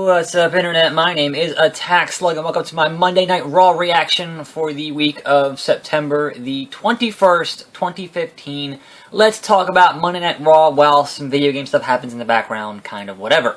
What's up, Internet? My name is Attack Slug, and welcome to my Monday Night Raw reaction for the week of September the 21st, 2015. Let's talk about Monday Night Raw while some video game stuff happens in the background, kind of whatever.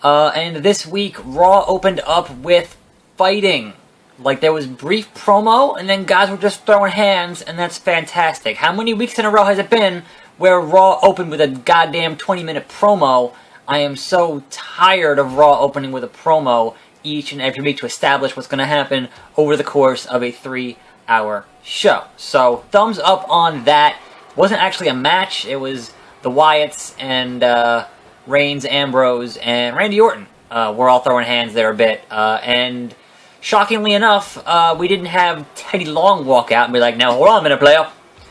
And this week, Raw opened up with fighting. Like, there was brief promo, and then guys were just throwing hands, and that's fantastic. How many weeks in a row has it been where Raw opened with a goddamn 20-minute promo? I am so tired of Raw opening with a promo each and every week to establish what's going to happen over the course of a 3-hour show. So, thumbs up on that. It wasn't actually a match. It was the Wyatts and Reigns, Ambrose, and Randy Orton. We're all throwing hands there a bit. And shockingly enough, we didn't have Teddy Long walk out and be like, now hold on a minute, player.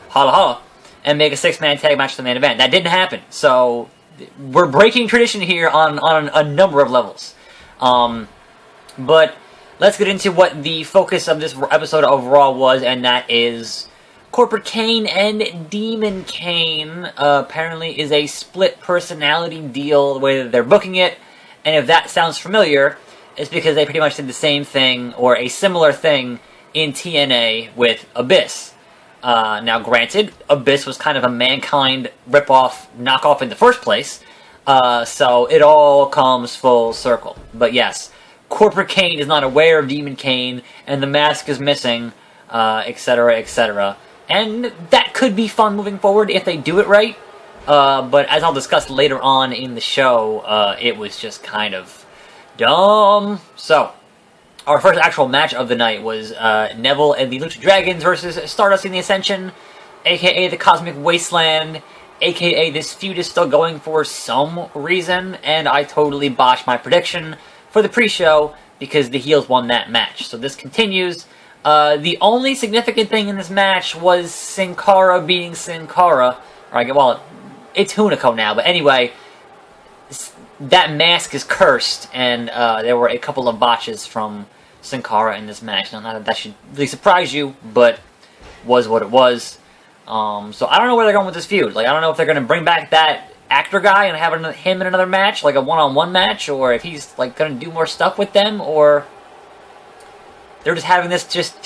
Holla holla. And make a 6-man tag match to the main event. That didn't happen. So we're breaking tradition here on a number of levels. But let's get into what the focus of this episode of Raw was, and that is Corporate Kane and Demon Kane apparently is a split personality deal the way that they're booking it. And if that sounds familiar, it's because they pretty much did the same thing or a similar thing in TNA with Abyss. Now, granted, Abyss was kind of a Mankind ripoff, knockoff in the first place, so it all comes full circle. But yes, Corporate Kane is not aware of Demon Kane, and the mask is missing, etc., etc. And that could be fun moving forward if they do it right, but as I'll discuss later on in the show, it was just kind of dumb. So, our first actual match of the night was Neville and the Lucha Dragons versus Stardust and the Ascension, aka the Cosmic Wasteland, aka this feud is still going for some reason, and I totally botched my prediction for the pre-show because the heels won that match. So this continues. The only significant thing in this match was Sin Cara beating Sin Cara. Well, it's Hunico now, but anyway, that mask is cursed, and there were a couple of botches from Sin Cara in this match. Now, not that should really surprise you, but was what it was. So I don't know where they're going with this feud. Like, I don't know if they're going to bring back that actor guy and have him in another match, like a one-on-one match, or if he's like going to do more stuff with them, or they're just having this just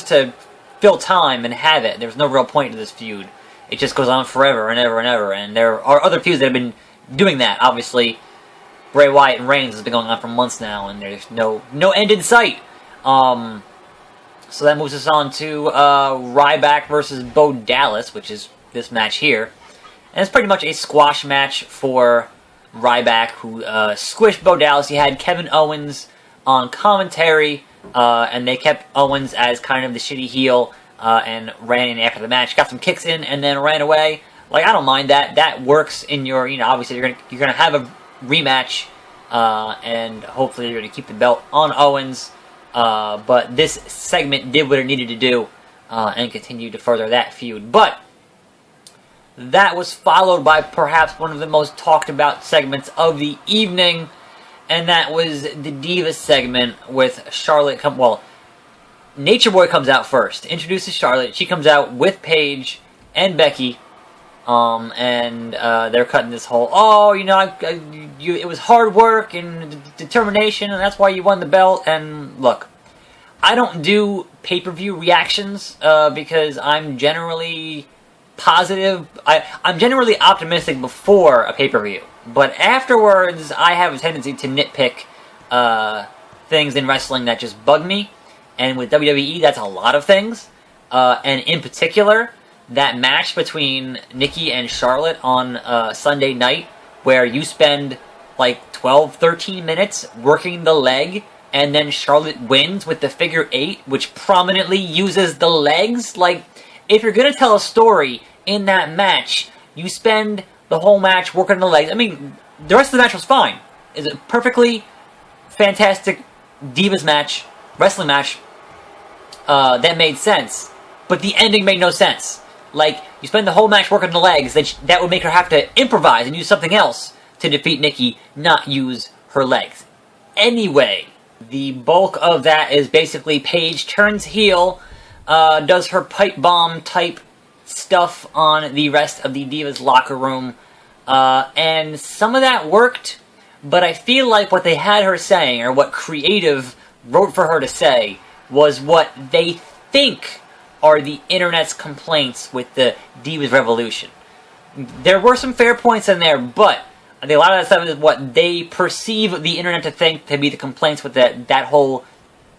to fill time and have it. There's no real point to this feud. It just goes on forever and ever and ever. And there are other feuds that have been doing that. Obviously, Bray Wyatt and Reigns has been going on for months now, and there's no end in sight. So that moves us on to Ryback versus Bo Dallas, which is this match here. And it's pretty much a squash match for Ryback, who squished Bo Dallas. He had Kevin Owens on commentary, and they kept Owens as kind of the shitty heel, and ran in after the match, got some kicks in, and then ran away. Like, I don't mind that. That works in your, obviously you're gonna have a rematch, and hopefully you're going to keep the belt on Owens, but this segment did what it needed to do, and continued to further that feud. But that was followed by perhaps one of the most talked about segments of the evening, and that was the Divas segment with Charlotte Nature Boy comes out first, introduces Charlotte. She comes out with Paige and Becky, and they're cutting this whole, it was hard work and determination, and that's why you won the belt. And look, I don't do pay-per-view reactions because I'm generally positive. I'm generally optimistic before a pay-per-view, but afterwards I have a tendency to nitpick things in wrestling that just bug me, and with WWE that's a lot of things, and in particular that match between Nikki and Charlotte on Sunday night, where you spend like 12-13 minutes working the leg, and then Charlotte wins with the figure 8, which prominently uses the legs. Like, if you're going to tell a story in that match, you spend the whole match working the legs. I mean, the rest of the match was fine. It's a perfectly fantastic Divas match, wrestling match, that made sense. But the ending made no sense. Like, you spend the whole match working the legs, that would make her have to improvise and use something else to defeat Nikki, not use her legs. Anyway, the bulk of that is basically Paige turns heel, does her pipe bomb type stuff on the rest of the Divas locker room, and some of that worked, But I feel like what they had her saying, or what creative wrote for her to say, was what they think are the internet's complaints with the Divas Revolution. There were some fair points in there, but a lot of that stuff is what they perceive the internet to think to be the complaints with that whole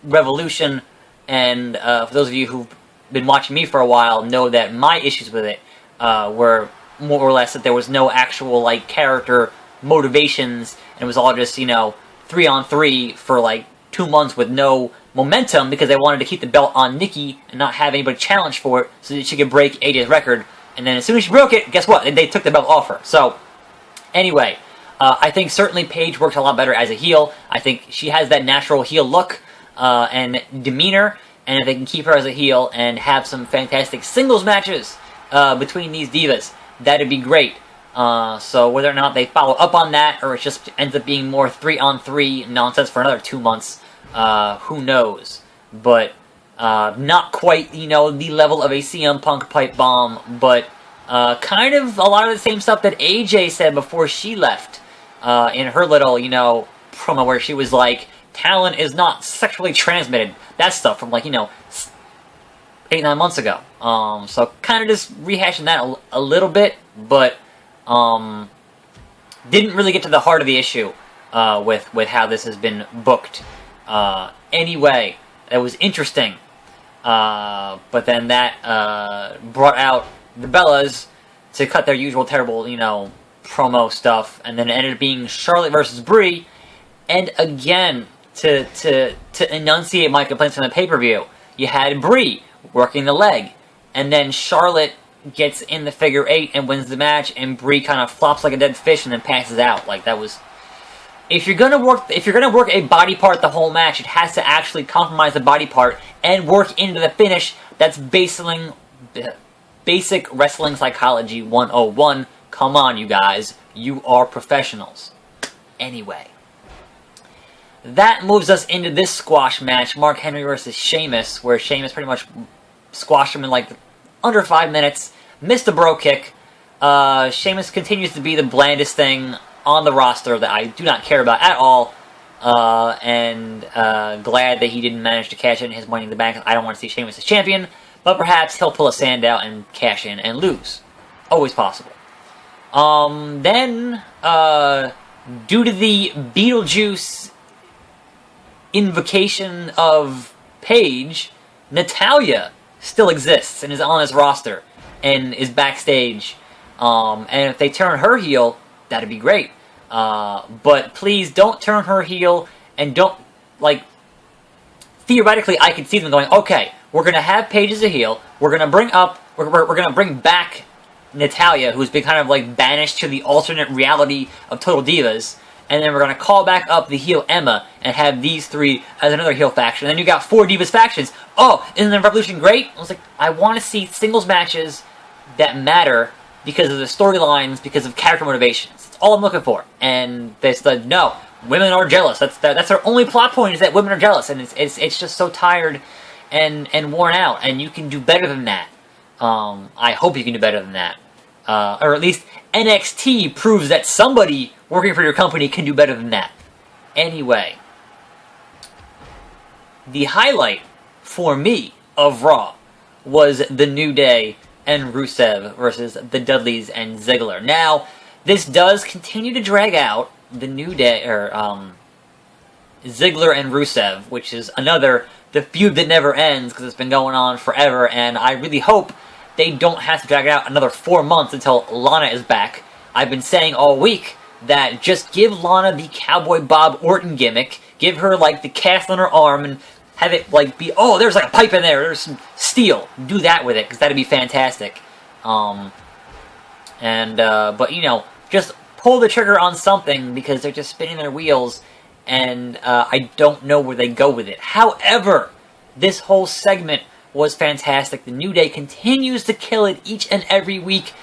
revolution. And for those of you who've been watching me for a while, know that my issues with it were more or less that there was no actual like character motivations, and it was all just 3-on-3 for like 2 months with no momentum because they wanted to keep the belt on Nikki and not have anybody challenge for it so that she could break AJ's record. And then as soon as she broke it, guess what? They took the belt off her. So, anyway, I think certainly Paige works a lot better as a heel. I think she has that natural heel look and demeanor. And if they can keep her as a heel and have some fantastic singles matches between these divas, that'd be great. So whether or not they follow up on that, or it just ends up being more 3-on-3 nonsense for another 2 months, who knows? But not quite, the level of a CM Punk pipe bomb, but kind of a lot of the same stuff that AJ said before she left in her little, promo where she was like, talent is not sexually transmitted. That stuff from 8-9 months ago. So kind of just rehashing that a little bit, but didn't really get to the heart of the issue with how this has been booked. Anyway, it was interesting. But then that brought out the Bellas to cut their usual terrible, promo stuff, and then it ended up being Charlotte versus Brie. And again, to enunciate my complaints on the pay-per-view, you had Brie working the leg, and then Charlotte gets in the figure 8 and wins the match, and Brie kind of flops like a dead fish and then passes out. Like, that was... If you're gonna work a body part the whole match, it has to actually compromise the body part and work into the finish. That's basic wrestling psychology 101. Come on, you guys. You are professionals. Anyway. That moves us into this squash match, Mark Henry versus Sheamus, where Sheamus pretty much squashed him in like under 5 minutes, missed a bro kick. Sheamus continues to be the blandest thing on the roster that I do not care about at all, and glad that he didn't manage to cash in his Money in the Bank. I don't want to see Sheamus as champion, but perhaps he'll pull a Sandow and cash in and lose. Always possible. Then, due to the Beetlejuice invocation of Paige, Natalya still exists and is on this roster and is backstage. And if they turn her heel, that'd be great. But please don't turn her heel, and don't, theoretically I could see them going, okay, we're going to have Paige as a heel, we're going to bring back Natalya, who's been kind of banished to the alternate reality of Total Divas, and then we're going to call back up the heel Emma and have these three as another heel faction. And then you got 4 Divas factions. Oh, isn't the Revolution great? I was like, I want to see singles matches that matter because of the storylines, because of character motivations. That's all I'm looking for. And they said, no, women are jealous. That's their only plot point, is that women are jealous. And it's just so tired and worn out. And you can do better than that. I hope you can do better than that. Or at least NXT proves that somebody working for your company can do better than that. Anyway, the highlight for me of Raw was the New Day and Rusev versus the Dudleys and Ziggler. Now, this does continue to drag out the New Day, or Ziggler and Rusev, which is the feud that never ends, because it's been going on forever, and I really hope they don't have to drag it out another 4 months until Lana is back. I've been saying all week that just give Lana the Cowboy Bob Orton gimmick, give her the cast on her arm, and have it be, oh, there's a pipe in there, there's some steel. Do that with it, because that'd be fantastic. But just pull the trigger on something, because they're just spinning their wheels, and I don't know where they go with it. However, this whole segment was fantastic. The New Day continues to kill it each and every week.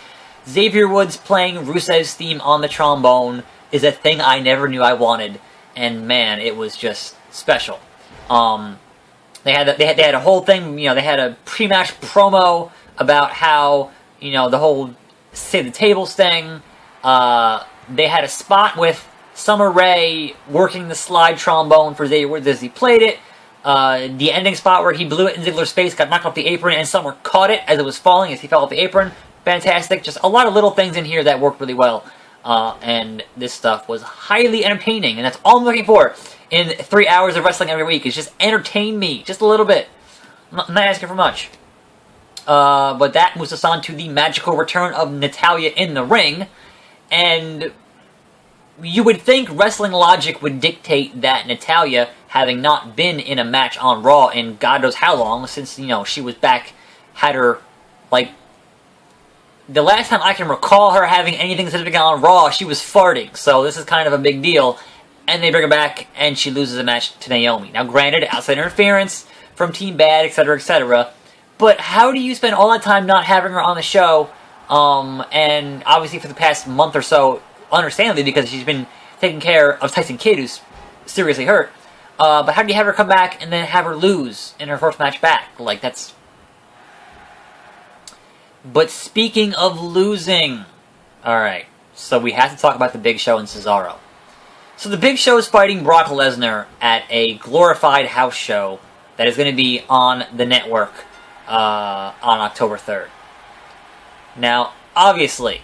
Xavier Woods playing Rusev's theme on the trombone is a thing I never knew I wanted, and man, it was just special. They had a whole thing. They had a pre-match promo about how the whole save the tables thing. They had a spot with Summer Rae working the slide trombone for Xavier Woods as he played it. The ending spot where he blew it in Ziggler's face, got knocked off the apron, and Summer caught it as it was falling as he fell off the apron. Fantastic. Just a lot of little things in here that worked really well. And this stuff was highly entertaining, and that's all I'm looking for in 3 hours of wrestling every week, is just entertain me, just a little bit. I'm not asking for much. But that moves us on to the magical return of Natalya in the ring, and you would think wrestling logic would dictate that Natalya, having not been in a match on Raw in God knows how long, since, she was back, had her, the last time I can recall her having anything significant on Raw, she was farting, so this is kind of a big deal. And they bring her back, and she loses a match to Naomi. Now, granted, outside interference from Team Bad, etc., etc., but how do you spend all that time not having her on the show, and obviously for the past month or so, understandably, because she's been taking care of Tyson Kidd, who's seriously hurt, but how do you have her come back and then have her lose in her first match back? That's... But speaking of losing, alright, so we have to talk about the Big Show and Cesaro. So the Big Show is fighting Brock Lesnar at a glorified house show that is going to be on the network on October 3rd. Now, obviously,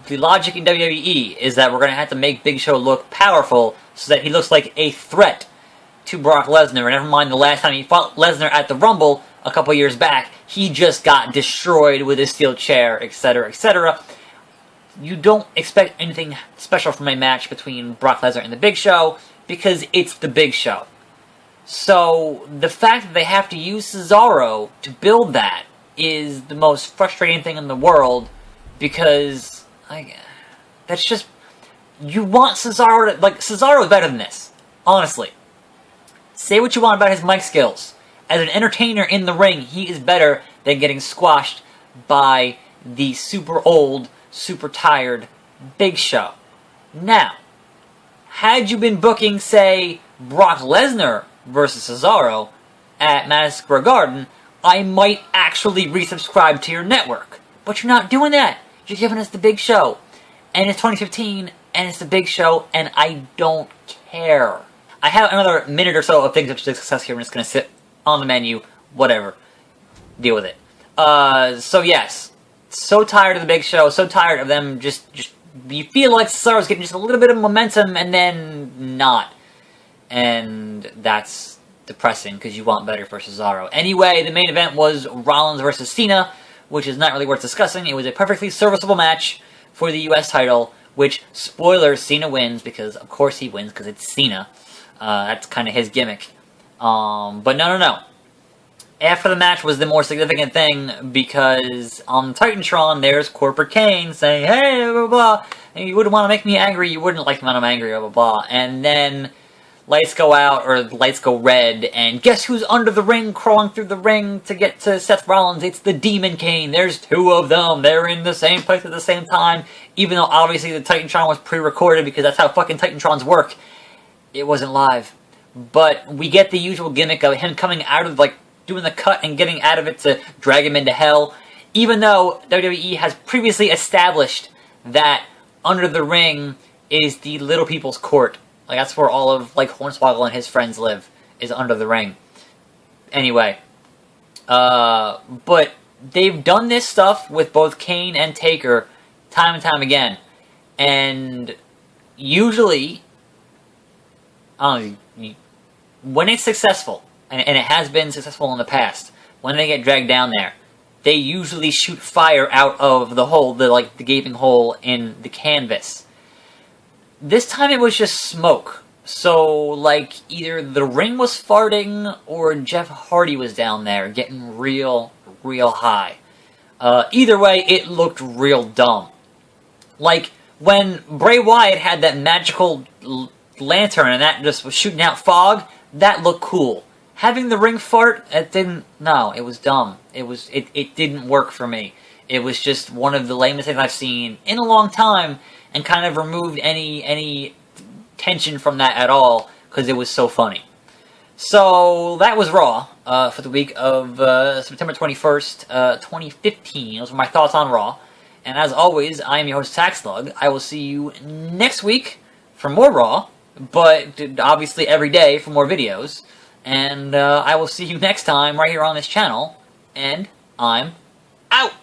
the logic in WWE is that we're going to have to make Big Show look powerful so that he looks like a threat to Brock Lesnar. And never mind the last time he fought Lesnar at the Rumble a couple years back, he just got destroyed with a steel chair, etc., etc. You don't expect anything special from a match between Brock Lesnar and the Big Show because it's the Big Show. So the fact that they have to use Cesaro to build that is the most frustrating thing in the world, because that's just, you want Cesaro to, Cesaro is better than this, honestly. Say what you want about his mic skills. As an entertainer in the ring, he is better than getting squashed by the super old, super tired Big Show. Now, had you been booking, say, Brock Lesnar versus Cesaro at Madison Square Garden, I might actually resubscribe to your network. But you're not doing that. You're giving us the Big Show. And it's 2015, and it's the Big Show, and I don't care. I have another minute or so of things to discuss here. I'm just going to sit on the menu, whatever. Deal with it. So yes, so tired of the Big Show, so tired of them just you feel like Cesaro's getting just a little bit of momentum and then not. And that's depressing because you want better for Cesaro. Anyway, the main event was Rollins versus Cena, which is not really worth discussing. It was a perfectly serviceable match for the US title, which, spoilers, Cena wins, because of course he wins, because it's Cena. That's kind of his gimmick. But no. After the match was the more significant thing, because on Titantron, there's Corporate Kane saying, hey, blah, blah, blah, and you wouldn't want to make me angry, you wouldn't like me when I'm angry, blah, blah, blah. And then lights go out, or lights go red, and guess who's under the ring, crawling through the ring to get to Seth Rollins? It's the Demon Kane. There's two of them. They're in the same place at the same time, even though obviously the Titantron was pre-recorded, because that's how fucking Titantrons work. It wasn't live. But we get the usual gimmick of him coming out of, doing the cut and getting out of it to drag him into hell, even though WWE has previously established that under the ring is the little people's court. That's where all of, Hornswoggle and his friends live, is under the ring. Anyway. But they've done this stuff with both Kane and Taker time and time again. And usually, when it's successful, and it has been successful in the past, when they get dragged down there, they usually shoot fire out of the hole, the gaping hole in the canvas. This time it was just smoke. So, either the ring was farting, or Jeff Hardy was down there getting real high. Either way, it looked real dumb. When Bray Wyatt had that magical lantern and that just was shooting out fog, that looked cool. Having the ring fart, it was dumb. It didn't work for me. It was just one of the lamest things I've seen in a long time, and kind of removed any tension from that at all, because it was so funny. So, that was Raw, for the week of September 21st, 2015. Those were my thoughts on Raw. And as always, I am your host, TaxSlug. I will see you next week for more Raw, but obviously every day for more videos. And I will see you next time right here on this channel. And I'm out!